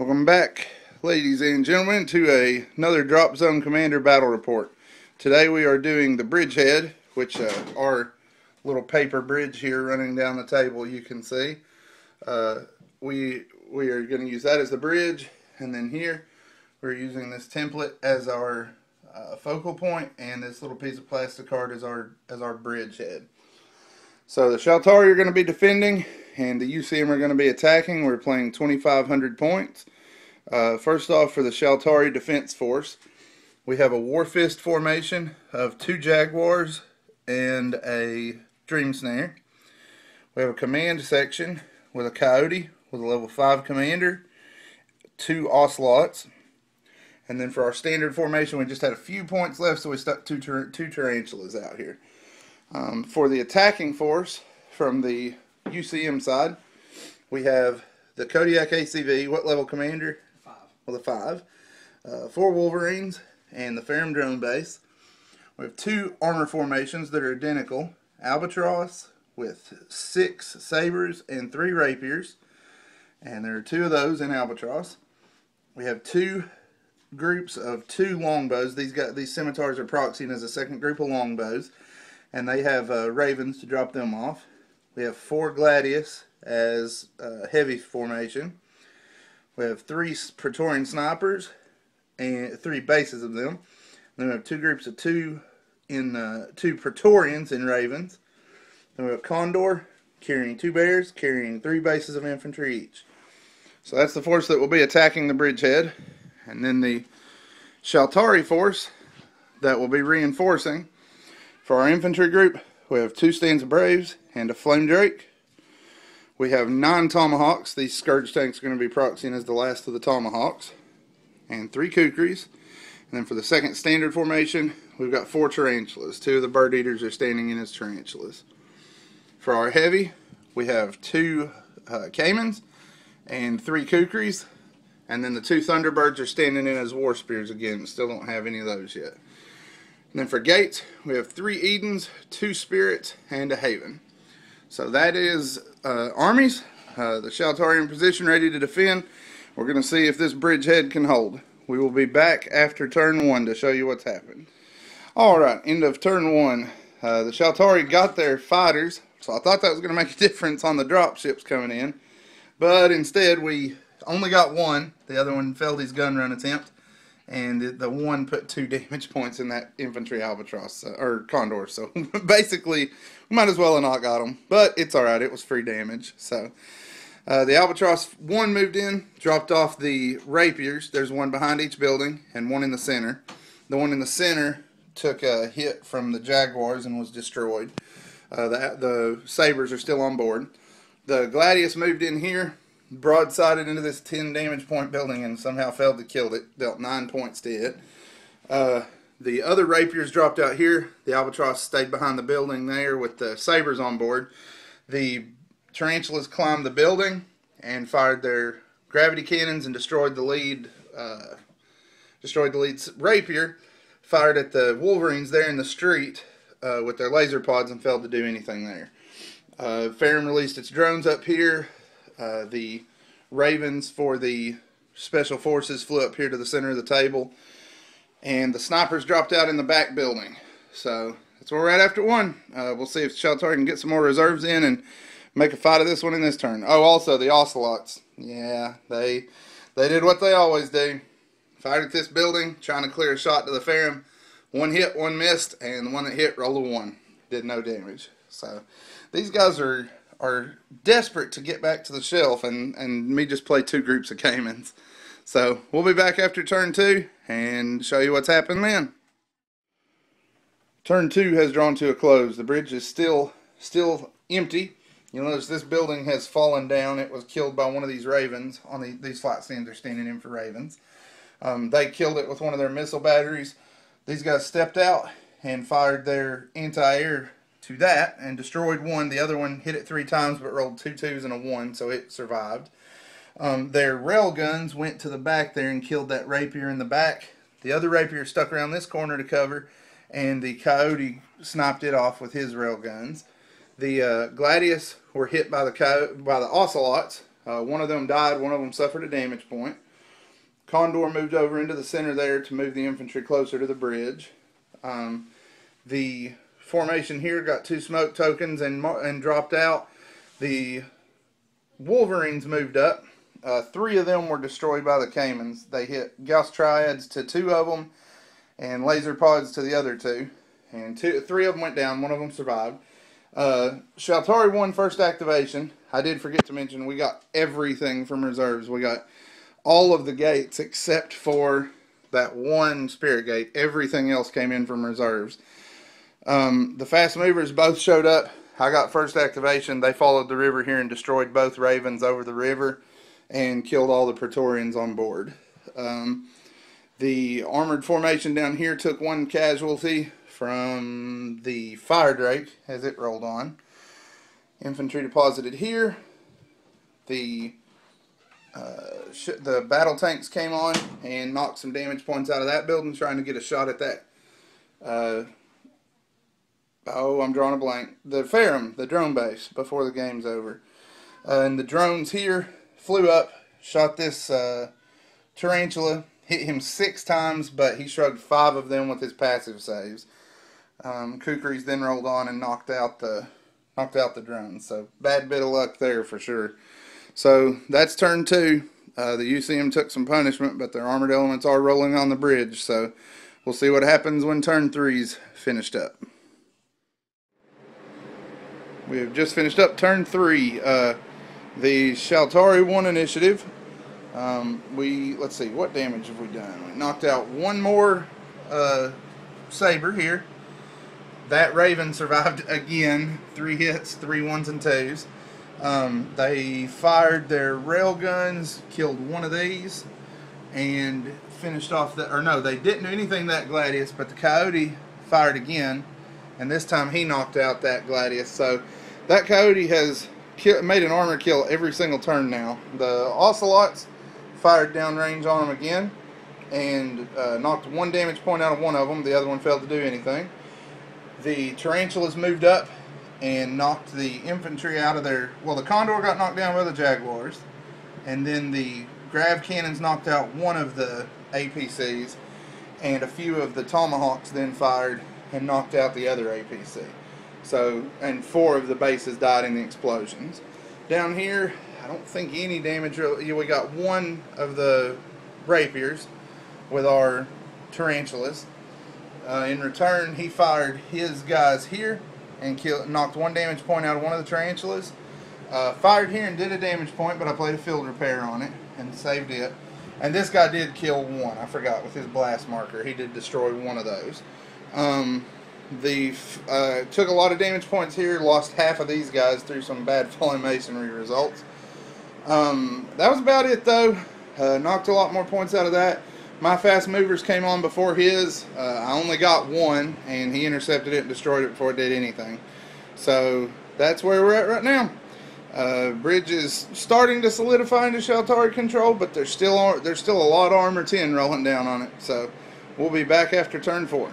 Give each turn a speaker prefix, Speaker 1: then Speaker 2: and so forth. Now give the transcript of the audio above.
Speaker 1: Welcome back, ladies and gentlemen, to another Drop Zone Commander battle report. Today we are doing the bridgehead, which our little paper bridge here running down the table you can see. We are going to use that as the bridge, and then here we're using this template as our focal point, and this little piece of plastic card as our bridgehead. So the Shaltari are going to be defending, and the UCM are going to be attacking. We're playing 2,500 points. First off, for the Shaltari defense force, we have a War Fist formation of 2 Jaguars and a Dream Snare. We have a command section with a Coyote with a level 5 commander, 2 Ocelots, and then for our standard formation, we just had a few points left, so we stuck two Tarantulas out here. For the attacking force from the UCM side, we have the Kodiak ACV. What level commander?
Speaker 2: 5.
Speaker 1: Well, the 5. 4 Wolverines and the Ferrum drone base. We have 2 armor formations that are identical. Albatross with 6 sabers and 3 rapiers, and there are 2 of those in Albatross. We have 2 groups of 2 longbows. These scimitars are proxying as a second group of longbows, and they have ravens to drop them off. We have 4 gladius as heavy formation. We have 3 Praetorian snipers and 3 bases of them. Then we have 2 groups of 2 Praetorians in ravens. Then we have Condor carrying 2 bears, carrying 3 bases of infantry each. So that's the force that will be attacking the bridgehead. And then the Shaltari force that will be reinforcing. For our infantry group, we have 2 stands of Braves and a Flame Drake. We have 9 Tomahawks. These Scourge tanks are going to be proxying as the last of the Tomahawks. And 3 Kukris. And then for the second standard formation, we've got 4 Tarantulas. 2 of the Bird Eaters are standing in as Tarantulas. For our heavy, we have 2 Caimans and 3 Kukris. And then the 2 Thunderbirds are standing in as War Spears again. Still don't have any of those yet. And then for gates, we have 3 Edens, 2 Spirits, and a Haven. So that is armies. The Shaltari in position, ready to defend. We're going to see if this bridgehead can hold. We will be back after turn 1 to show you what's happened. Alright, end of turn 1. The Shaltari got their fighters, so I thought that was going to make a difference on the drop ships coming in. But instead, we only got 1. The other one failed his gun run attempt. And the one put 2 damage points in that infantry albatross, or condor. So basically, we might as well have not got them. But it's alright, it was free damage. So the albatross 1 moved in, dropped off the rapiers. There's one behind each building and one in the center. The one in the center took a hit from the Jaguars and was destroyed. The sabers are still on board. The gladius moved in here, broadsided into this 10 damage point building and somehow failed to kill it. Dealt 9 points to it. The other rapiers dropped out here. The albatross stayed behind the building there with the sabers on board. The tarantulas climbed the building and fired their gravity cannons and destroyed the lead rapier. Fired at the Wolverines there in the street with their laser pods and failed to do anything there. Ferrum released its drones up here. The ravens for the special forces flew up here to the center of the table, and the snipers dropped out in the back building. So that's where we're at after 1. We'll see if Shaltari can get some more reserves in and make a fight of this one in this turn. Oh, also the Ocelots. Yeah, they did what they always do. Fired at this building, trying to clear a shot to the Ferrum. 1 hit, 1 missed, and the one that hit rolled a 1. Did no damage. So these guys are desperate to get back to the shelf, and me just play 2 groups of Caimans. So we'll be back after turn 2 and show you what's happened then. Turn 2 has drawn to a close. The bridge is still empty. You'll notice this building has fallen down. It was killed by one of these ravens. These flight stands are standing in for ravens. They killed it with one of their missile batteries. These guys stepped out and fired their anti-air to that and destroyed one. The other one hit it 3 times but rolled 2 2s and a 1, so it survived. Their rail guns went to the back there and killed that rapier in the back. The other rapier stuck around this corner to cover, and the Coyote sniped it off with his rail guns. The gladius were hit by the ocelots. One of them died, one of them suffered a damage point. Condor moved over into the center there to move the infantry closer to the bridge. The formation here got 2 smoke tokens and dropped out. The Wolverines moved up. 3 of them were destroyed by the Caimans. They hit Gauss Triads to 2 of them and laser pods to the other 2. And 3 of them went down. 1 of them survived. Shaltari won first activation. I did forget to mention we got everything from reserves. We got all of the gates except for that 1 spirit gate. Everything else came in from reserves. The fast movers both showed up. I got first activation. They followed the river here and destroyed both ravens over the river and killed all the Praetorians on board. The armored formation down here took 1 casualty from the fire drake as it rolled on. Infantry deposited here. The battle tanks came on and knocked some damage points out of that building, trying to get a shot at that. I'm drawing a blank. The Ferrum, the drone base, before the game's over. And the drones here flew up, shot this tarantula, hit him 6 times, but he shrugged 5 of them with his passive saves. Kukris then rolled on and knocked out the drones. So bad bit of luck there for sure. So that's turn 2. The UCM took some punishment, but their armored elements are rolling on the bridge. So we'll see what happens when turn 3's finished up. We have just finished up turn 3. The Shaltari won initiative. Let's see, what damage have we done? We knocked out 1 more saber here. That raven survived again. 3 hits, 3 1s and 2s. They fired their rail guns, killed 1 of these, and finished off they didn't do anything to that gladius, but the coyote fired again, and this time he knocked out that gladius. So that coyote has made an armor kill every single turn now. The ocelots fired downrange on them again and knocked 1 damage point out of 1 of them. The other one failed to do anything. The tarantulas moved up and knocked the infantry out of their... Well, the Condor got knocked down by the Jaguars, and then the grav cannons knocked out 1 of the APCs, and a few of the Tomahawks then fired and knocked out the other APC. So, and 4 of the bases died in the explosions. Down here, I don't think any damage. We got 1 of the rapiers with our tarantulas. In return, he fired his guys here and knocked 1 damage point out of 1 of the tarantulas. Fired here and did a damage point, but I played a field repair on it and saved it. And this guy did kill 1. I forgot, with his blast marker. He did destroy 1 of those. Took a lot of damage points here. Lost half of these guys through some bad falling masonry results. That was about it though. Knocked a lot more points out of that. My fast movers came on before his. I only got 1, and he intercepted it and destroyed it before it did anything. So that's where we're at right now. Bridge is starting to solidify into Shaltari control, but there's still a lot of armor 10 rolling down on it. So we'll be back after turn 4.